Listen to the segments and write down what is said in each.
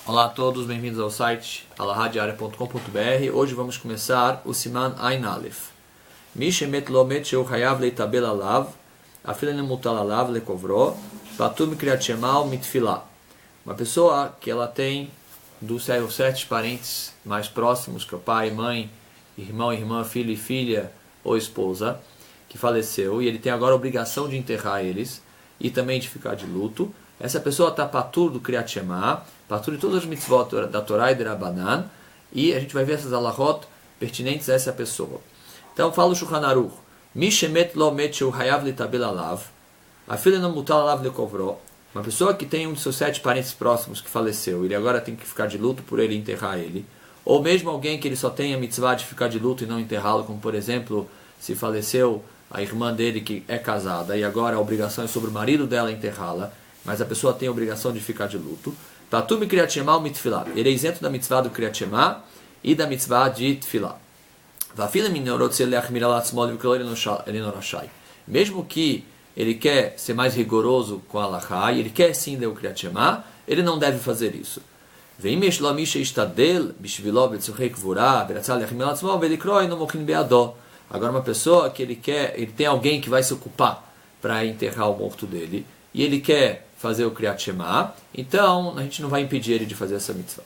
Olá a todos, bem-vindos ao site alahadiaria.com.br. Hoje vamos começar o Siman Ain Aleph. Mi shemet lo met sheu chayav leitabel alav, afilo nemutal alav lekovro, patur mikriyat shema mitfilah. Uma pessoa que ela tem dos 7 parentes mais próximos, que é o pai, mãe, irmão, irmã, filho e filha ou esposa, que faleceu, e ele tem agora a obrigação de enterrar eles e também de ficar de luto. Essa pessoa está patur do Kriyat Shema, patur de todas as mitzvot da Torá e de Rabbanan, e a gente vai ver essas alahot pertinentes a essa pessoa. Então fala o Shulchan Aruch, Mi shemet lo met sheu hayav litabel alav, afilo não mutal alav lekovro. Uma pessoa que tem um de seus 7 parentes próximos que faleceu, ele agora tem que ficar de luto por ele enterrar ele, ou mesmo alguém que ele só tem a mitzvah de ficar de luto e não enterrá-lo, como por exemplo, se faleceu a irmã dele que é casada, e agora a obrigação é sobre o marido dela enterrá-la, mas a pessoa tem a obrigação de ficar de luto. Patur mikriyat shema umitfilah. Ele é isento da mitzvah do Kriyat Shema e da mitzvah de tfilah. Mesmo que ele quer ser mais rigoroso com a halakha, e ele quer sim ler o Kriyat Shema, ele não deve fazer isso. Agora uma pessoa que ele tem alguém que vai se ocupar para enterrar o morto dele, e ele quer fazer o Kriyat Shema, então a gente não vai impedir ele de fazer essa mitzvah.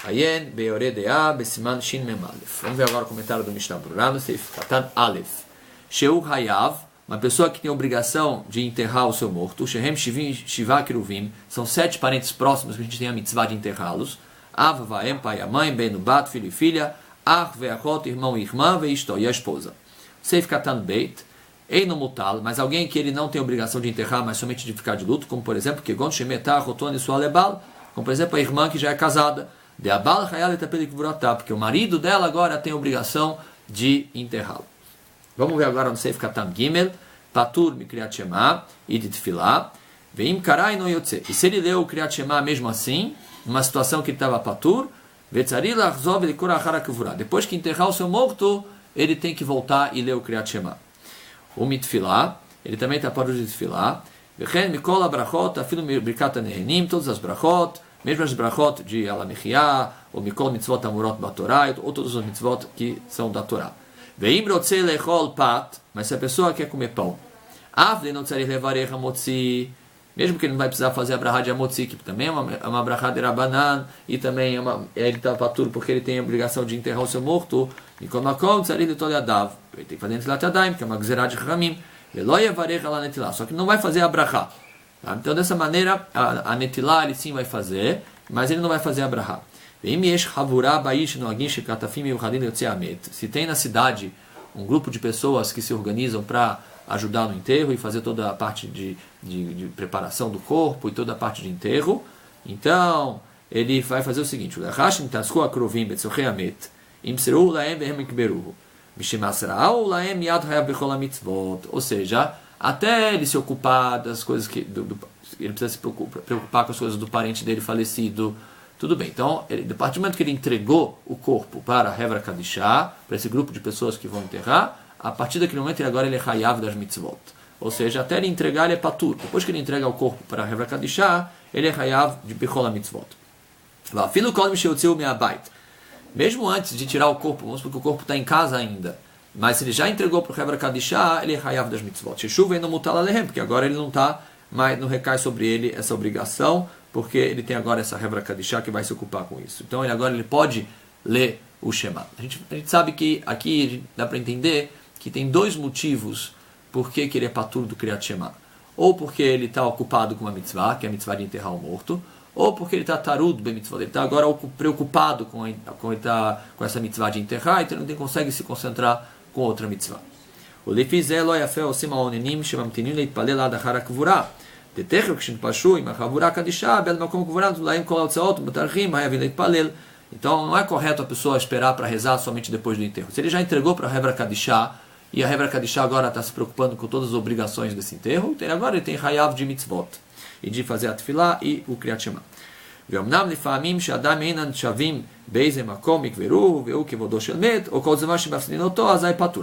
Ayen beoredea besiman shin mem alef. Vamos ver agora o comentário do Mishnah Berurah no Seif Katan Alef. Sheu hayav, uma pessoa que tem a obrigação de enterrar o seu morto, shehem shiva kiruvim, são 7 parentes próximos que a gente tem a mitzvah de enterrá-los. Av, vaem, pai e mãe, ben, bat, filho e filha, ach, veachot, irmão e irmã, veishto, e a esposa. Seif Katan Beit, Eino mutal, mas alguém que ele não tem obrigação de enterrar, mas somente de ficar de luto, como por exemplo, que gon shemetah roton sualebal, como por exemplo a irmã que já é casada, de abal hayal etapelikuvrotá, porque o marido dela agora tem a obrigação de enterrá-lo. Vamos ver agora no Seif Katan Gimel, patur mikriyat shema e de tfilah, veim karai no yotze. E se ele leu o Kriyat Shema mesmo assim, numa situação que ele estava patur, vetzari lachzov elikur achar hakivurah. Depois que enterrar o seu morto, ele tem que voltar e ler o Kriyat Shema. O mitfilah, ele também está para o de tfilah. Vechen mikol abrachot, afilo birkat hanehenim, todas as brachot, mesmo as brachot de alamichia, ou mikol mitzvot amurot batorá, ou todas as mitzvot que são da Torá. Veim rotzei lechol pat, mas se a pessoa quer comer pão, avle não tzarich levarech hamotzi, mesmo que ele não vai precisar fazer a brachá de hamotzi, que também é uma brachá de Rabbanan, e também ele está paturo porque ele tem a obrigação de enterrar o seu morto, mikol makom tzarich letol yadav, ele tem que fazer netilat yadayim, que é uma gzerá de Chachamim, velo yavarech ala netilah, só que não vai fazer a brachá. Tá? Então dessa maneira, a netilah ele sim vai fazer, mas ele não vai fazer a brachá. Se tem na cidade um grupo de pessoas que se organizam para ajudar no enterro e fazer toda a parte de preparação do corpo e toda a parte de enterro, então ele vai fazer o seguinte: ou seja, até ele se ocupar das coisas que ele precisa se preocupar com as coisas do parente dele falecido, tudo bem. Então, a partir do momento que ele entregou o corpo para a Hevra Kadishá, para esse grupo de pessoas que vão enterrar, a partir daquele momento ele é hayav das mitzvot. Ou seja, até ele entregar, ele é patur. Depois que ele entrega o corpo para a Hevra Kadishá, ele é hayav de bechol mitzvot. Mesmo antes de tirar o corpo, vamos supor que o corpo está em casa ainda, mas se ele já entregou para o Hevra Kadishá, ele é hayav das mitzvot. Sheshuv ainda mutal alehem, porque agora ele não está, mas não recai sobre ele essa obrigação, porque ele tem agora essa Hevra Kadishá que vai se ocupar com isso. Então ele pode ler o Shema. A gente sabe que aqui dá para entender que tem 2 motivos por que ele é patur do Kriyat Shema. Ou porque ele está ocupado com uma mitzvah, que é a mitzvah de enterrar o morto, ou porque ele está tarud bem mitzvah, ele está agora preocupado com essa mitzvah de enterrar, então ele não consegue se concentrar com outra mitzvah. O lefizé lo yafé osim haonenim shemamtinim leitpalel ad achar hakvurah. Então não é correto a pessoa esperar para rezar somente depois do enterro. Se ele já entregou para a Hevra Kadishá, e a Hevra Kadishá agora está se preocupando com todas as obrigações desse enterro, então agora ele tem hayav de mitzvot, e de fazer a tefilá e o Kriyat Shema.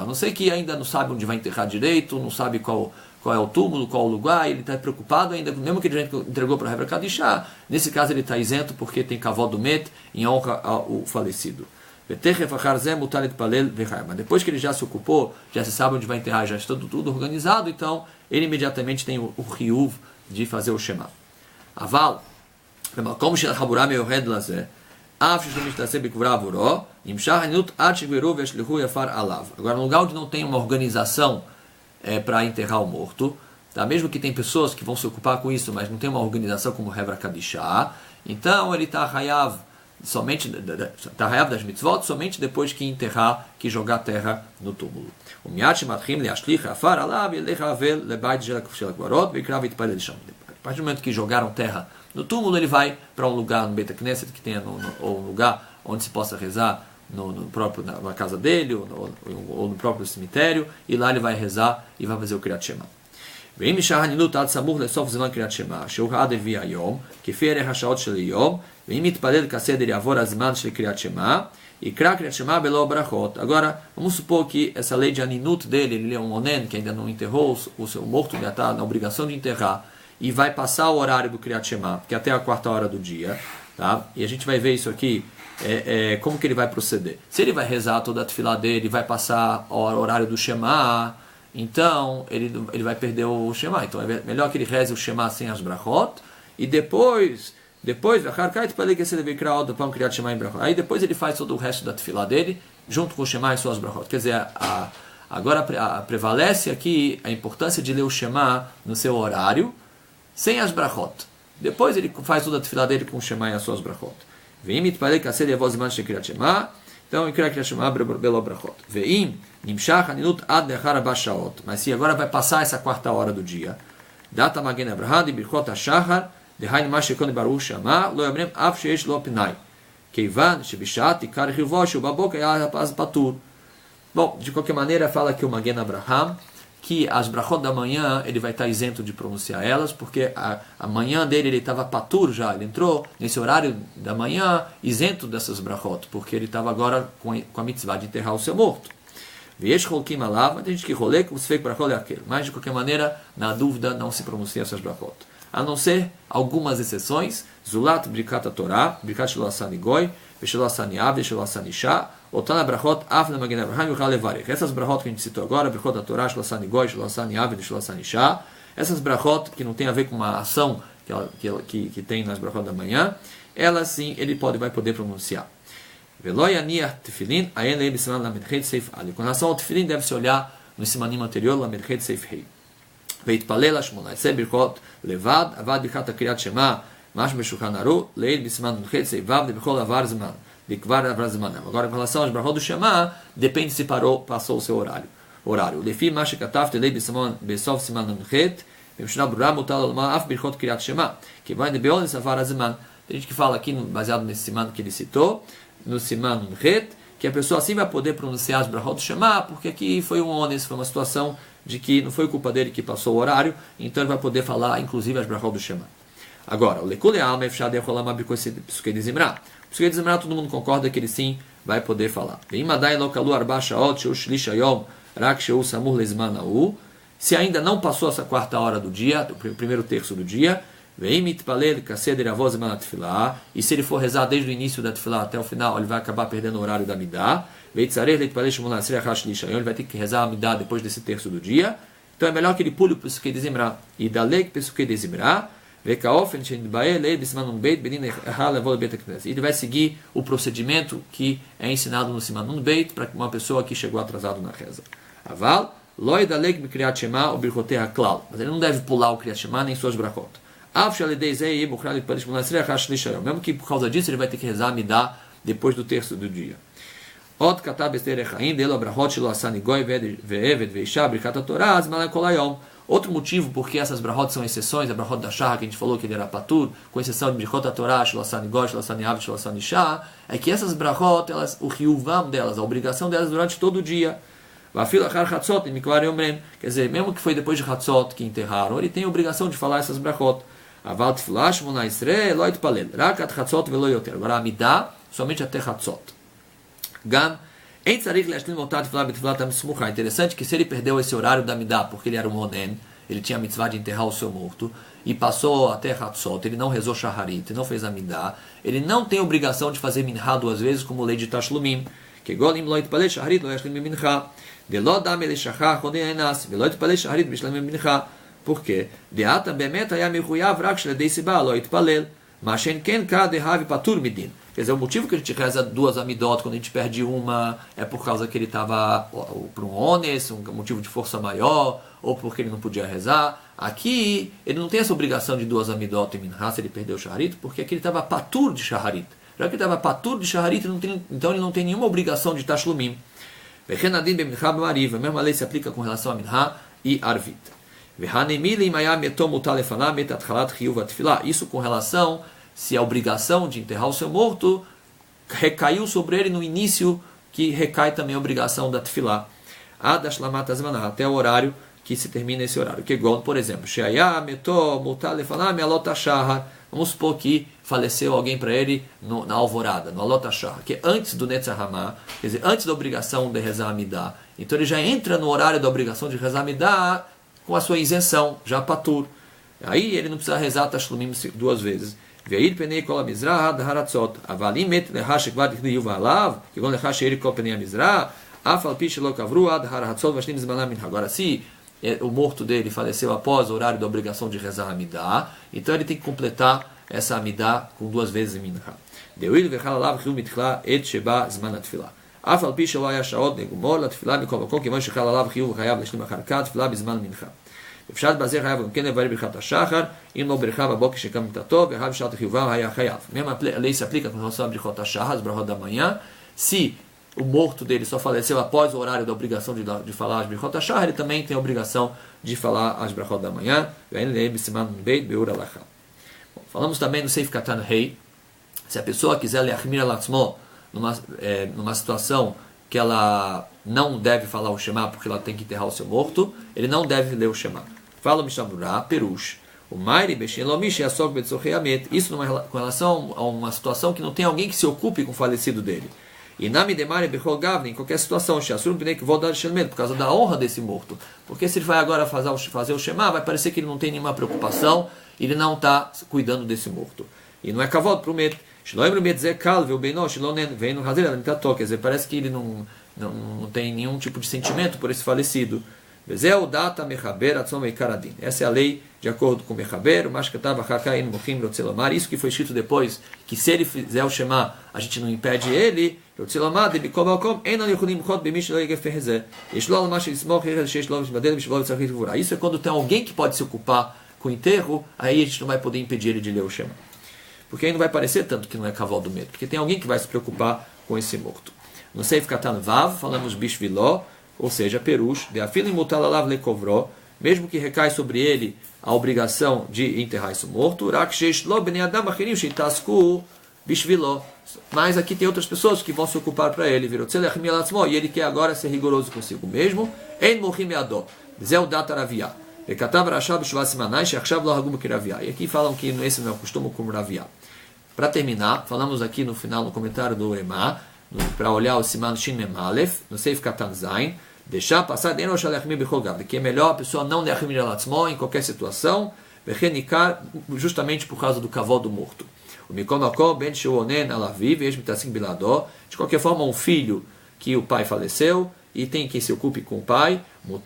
A não ser que ainda não sabe onde vai enterrar direito, não sabe qual qual é o túmulo, qual é o lugar, ele está preocupado ainda, mesmo que ele já entregou para a Hebra Kadishá, nesse caso ele está isento porque tem kavod do met em honra ao falecido. Mas depois que ele já se ocupou, já se sabe onde vai enterrar, já está tudo organizado, então ele imediatamente tem o riuv de fazer o Shema. Aval, como agora, no lugar onde não tem uma organização para enterrar o morto, tá? Mesmo que tem pessoas que vão se ocupar com isso, mas não tem uma organização como Hebra Kadishá, então ele está hayav somente das mitzvot, somente depois que enterrar, que jogar terra no túmulo. A partir do momento que jogaram terra no túmulo, ele vai para um lugar no Beit HaKnesset, que tenha ou um lugar onde se possa rezar na casa dele, ou no próprio cemitério, e lá ele vai rezar e vai fazer o Kriyat Shema. ואם משעה הנילות עד סמוך לסוף זמן קריאת שמע, שהוא עד הביא היום, כפי ערך השעות של היום, ואם יתפלל כסדר יעבור הזמן של קריאת שמע, יקרא קריאת שמע בלא ברכות. Agora, vamos supor que essa lei de aninut dele, ele é um onen que ainda não enterrou, o seu morto já está na obrigação de enterrar, e vai passar o horário do Kriyat Shema, que é até a 4ª hora do dia, tá? E a gente vai ver isso aqui, como que ele vai proceder. Se ele vai rezar toda a tefilá dele, vai passar o horário do Shema, então ele vai perder o Shema. Então é melhor que ele reze o Shema sem as brachot, e depois aí depois ele faz todo o resto da tefilá dele, junto com o Shema e suas brachot. Quer dizer, agora prevalece aqui a importância de ler o Shema no seu horário, sem as brachot. Depois ele faz toda a tefilá dele com o Shema e as suas brachot. Então, mas se agora vai passar essa 4ª hora do dia, data Magen Avraham de Birchot HaShachar, dehainu ma shekon baruch shama, lo yamrem af sheish lo pinai, keivan shebishat ikar chilvo shubabok yapaz patur. Bom, de qualquer maneira, fala aqui o Magen Avraham que as brachot da manhã ele vai estar isento de pronunciar elas, porque a manhã dele ele estava patur já, ele entrou nesse horário da manhã isento dessas brachot, porque ele estava agora com a mitzvah de enterrar o seu morto. Mas tem gente que rolê como se fez brachot aquele. Mas de qualquer maneira, na dúvida, não se pronuncia essas brachot. A não ser algumas exceções, Zulat Brikat HaTorah, Brikat Shelo Asani Goy, Shelo Asani Av, Shelo Asani Isha, Otana Brachot, Afna Magen Avraham, Yuchal Levarech. Essas brachot que a gente citou agora, Brikat HaTorah, Shelo Asani Goy, Shelo Asani Av, Shelo Asani Isha, essas brachot que não tem a ver com uma ação que tem nas brachot da manhã, elas sim, vai poder pronunciar. Com relação ao tefilin, deve-se olhar no simanim anterior, Lamed Seif Hei. והתפלל השמונה עשרה ברכות לבד, עבד ברכת הקריאת שמע, משהו בשולחן ערוך, ליל בסימן נ"ח סבב, בכל עבר זמן, וכבר עבר זמן. Agora, com relação às brachot do Shema, depende se passou o seu horário. לפי מה שכתבתי ליל בסוף סימן נ"ח, במשנה ברורה מוטל לומר אף ברכות קריאת שמע, כיוון דבאונס עבר הזמן. Tem gente que fala aqui, baseado nesse siman que ele citou, no siman n"ח, que a pessoa assim vai poder pronunciar as brachot do Shema, porque aqui foi um ones, foi uma situação de que não foi culpa dele que passou o horário, então ele vai poder falar, inclusive, as brachot do Shema. Agora, o Lekule Alma Efshad Yecholam Abikoi Psuke de Zimra. Psuke de Zimra, todo mundo concorda que ele sim vai poder falar. Se ainda não passou essa 4ª hora do dia, o primeiro terço do dia, e se ele for rezar desde o início da tefilá até o final, ele vai acabar perdendo o horário da Midah. Ele vai ter que rezar a Midah depois desse terço do dia. Então é melhor que ele pule o Pesukei de Zimra. E dalek Pesukei de Zimra, ele vai seguir o procedimento que é ensinado no Siman Nun Beit para uma pessoa que chegou atrasado na reza. Aval, loi dalek Kriyat Shema ou Birchotei HaKlal. Mas ele não deve pular o Kriyat Shema nem suas brachot. Mesmo que por causa disso ele vai ter que rezar a Midah depois do terço do dia. Outro motivo porque essas brachot são exceções, a brachot da Shah, que a gente falou que ele era patur, com exceção de Birchot HaTorah, Shelo Asani Goy, Shelo Asani Av, Shelo Asani Isha, é que essas brachot, o riuvam delas, a obrigação delas durante todo o dia. Quer dizer, mesmo que foi depois de Hatzot que enterraram, ele tem a obrigação de falar essas brachot. Agora a Midah, somente até Hatzot. É interessante que se ele perdeu esse horário da Midah, porque ele era um onen, ele tinha a mitzvah de enterrar o seu morto, e passou até Hatzot, ele não rezou Shaharit, não fez Amidah, ele não tem obrigação de fazer Minha 2 vezes, como lei de Tashlumim, que Golim lo itpalei Shaharit lo yashlim mincha, de lo dam ele shachar quando enas, velo itpalei Shaharit bishlam mincha. Por quê? De ata bemet haya mechuyav rak shledei siba lo itpalel, mashen ken ka de havi patur midin. Quer dizer, o motivo que a gente reza 2 amidot quando a gente perde uma é por causa que ele estava por um ones, um motivo de força maior, ou porque ele não podia rezar. Aqui, ele não tem essa obrigação de 2 amidot em minha, se ele perdeu o shaharit, porque aqui ele estava patur de shaharit. Já que ele estava patur de shaharit, então ele não tem nenhuma obrigação de tashlumim. A mesma lei se aplica com relação a minha e arvit. Isso com relação se a obrigação de enterrar o seu morto recaiu sobre ele no início, que recai também a obrigação da tefilá. Até o horário que se termina esse horário. Que igual, por exemplo, vamos supor que faleceu alguém para ele na alvorada, no Alot HaShahar, que é antes do Netzach Hamah, quer dizer, antes da obrigação de rezar Amidah. Então ele já entra no horário da obrigação de rezar Amidah com a sua isenção, já patur. Aí ele não precisa rezar Tashlumim 2 vezes. Veir penei kol hamizrah ad haratzot. Avalim met lecha shekvar tichliu v'alav, kigon lecha sheiri kol penei hamizrah, afal pi shelo kavru ad haratzot vashlim zmanam minha. Agora, se o morto dele faleceu após o horário da obrigação de rezar Amidah, então ele tem que completar essa Amidah com 2 vezes em minha. Deuil v'chal alav chiu mitchla et sheba zman atfilah. afal pi shelo haya shaot negumor latfilah mikol makom kivan shechal alav chiu v'chayav l'shlim achar kat tfilah bizman minha. אפשר בזה חייב גם כן לברך ברכת השחר, אם לא ברכה בבוקר שקם מיטתו, וחייב בשעת חיובה היה חייב. Mesma lei se aplica com relação a brichot hashachar, as brachot da manhã. Se o morto dele só faleceu após o horário da obrigação de falar as brichot hashachar, ele também tem a obrigação de falar as brachot da manhã. Falamos também no Seif Katan Rei. Se a pessoa quiser leachmir alatzmo numa situação que ela não deve falar o Shema porque ela tem que enterrar o seu morto, ele não deve ler o Shema. Fala o Mishnah Perush. O Mairi Beshin Lomish Yasok Betzochei Amet. Isso com relação a uma situação que não tem alguém que se ocupe com o falecido dele. E Nami Demari Bechol Gavni, em qualquer situação, Shasur Bnei Vodar Shelmet, por causa da honra desse morto. Porque se ele vai agora fazer o Shema, vai parecer que ele não tem nenhuma preocupação, ele não está cuidando desse morto. E não é kavod para o Met. Quer dizer, parece que ele não tem nenhum tipo de sentimento por esse falecido. Essa é a lei de acordo com Mechaber. Isso que foi escrito depois, que se ele fizer o Shema, a gente não impede ele. Isso é quando tem alguém que pode se ocupar com o enterro, aí a gente não vai poder impedir ele de ler o Shema. Porque aí não vai parecer tanto que não é cavalo do medo, porque tem alguém que vai se preocupar com esse morto. No Seif Katan Vav, falamos Bishviló, ou seja, Perush, de Afilim Mutalalav Lekovro, mesmo que recai sobre ele a obrigação de enterrar esse morto, mas aqui tem outras pessoas que vão se ocupar para ele, e ele quer agora ser rigoroso consigo mesmo. E aqui falam que esse não é o costume como Raviá. Para terminar, falamos aqui no final, no comentário do Uremá, para olhar o Siman Shin Mem Aleph, no Seif Katan Zain, deixar passar que é melhor a pessoa não leachmir alatzmo em qualquer situação, justamente por causa do kavod do morto. De qualquer forma, um filho que o pai faleceu e tem quem se ocupe com o pai, ele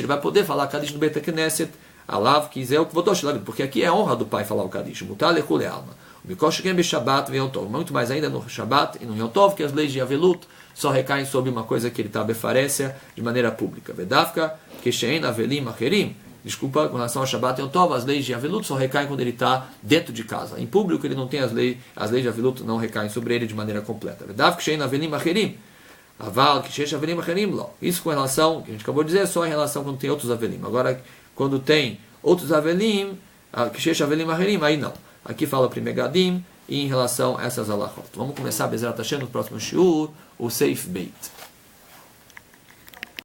vai poder falar Kadish no Beit Knesset, alav quiser o kvodosh, porque aqui é a honra do pai falar o Kadish. Muito mais ainda no Shabbat e no Yom Tov, que as leis de Avelut só recaem sobre uma coisa que ele está befarécia de maneira pública. Vedavka, Keshein Avelim Acherim. Desculpa, com relação ao Shabbat e Yom Tov, as leis de Avelut só recaem quando ele está dentro de casa. Em público ele não tem as leis de Avelut não recaem sobre ele de maneira completa. Vedavka, Keshein Avelim Acherim. Aval, Keshein Avelim Acherim, lo. Isso com relação, que a gente acabou de dizer, é só em relação quando tem outros Avelim. Agora, quando tem outros Avelim, Keshein Avelim Acherim, aí não. Aqui fala o Primegadim e em relação a essas alachot. Vamos começar a Bezerra Hashem no próximo shiur, o Seif Beit.